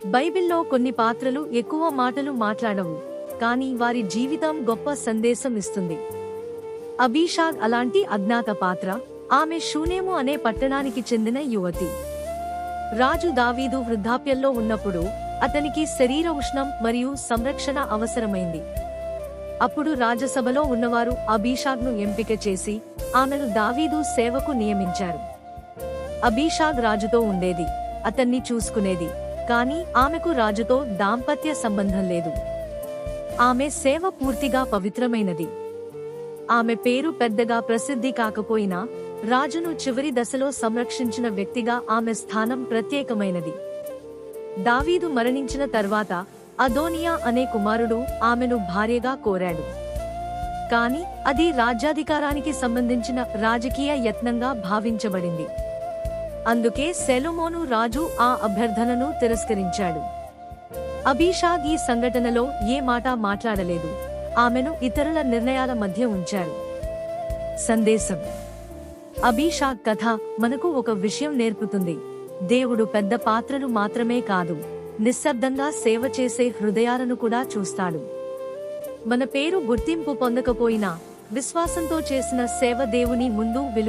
బైబిల్లో కొన్ని పాత్రలు ఎక్కువ మాటలు మాట్లాడవు, కానీ వారి జీవితం గొప్ప సందేశం ఇస్తుంది. అబీషాగ్ అలాంటి అజ్ఞాత పాత్ర. ఆమె షూనేము అనే పట్టణానికి చెందిన యువతి. రాజు దావీదు వృద్ధాప్యంలో ఉన్నప్పుడు అతనికి శరీర ఉష్ణం మరియు సంరక్షణ అవసరమైంది. అప్పుడు రాజసభలో ఉన్నవారు అబీషాగ్ను ఎంపిక చేసి ఆమెను దావీదు సేవకు నియమించారు. అబీషాగ్ రాజుతో ఉండేది, అతన్ని చూసుకునేది, కానీ ఆమెకు రాజుతో దాంపత్య సంబంధం లేదు. ఆమె సేవ పూర్తిగా పవిత్రమైనది. ఆమె పేరు పెద్దగా ప్రసిద్ధి కాకపోయినా రాజును చివరి దశలో సంరక్షించిన వ్యక్తిగా ఆమె స్థానం ప్రత్యేకమైనది. దావీదు మరణించిన తర్వాత అదోనియా అనే కుమారుడు ఆమెను భార్యగా కోరాడు, కాని అది రాజ్యాధికారానికి సంబంధించిన రాజకీయ యత్నంగా భావించబడింది. అందుకే సొలొమోను రాజు ఆ అభ్యర్థనను తిరస్కరించాడు. అబీషాగ్ ఈ సంఘటనలో ఏ మాట మాట్లాడలేదు, ఆమెను ఇతరుల నిర్ణయాల మధ్య ఉంచారు. సందేశం: అబీషాగ్ కథ మనకు ఒక విషయం నేర్పుతుంది. దేవుడు పెద్ద పాత్రలు మాత్రమే కాదు, నిశ్శబ్దంగా సేవ చేసే హృదయాలను కూడా చూస్తాడు. మన పేరు గుర్తింపు పొందకపోయినా విశ్వాసంతో చేసిన సేవ దేవుని ముందు విలువ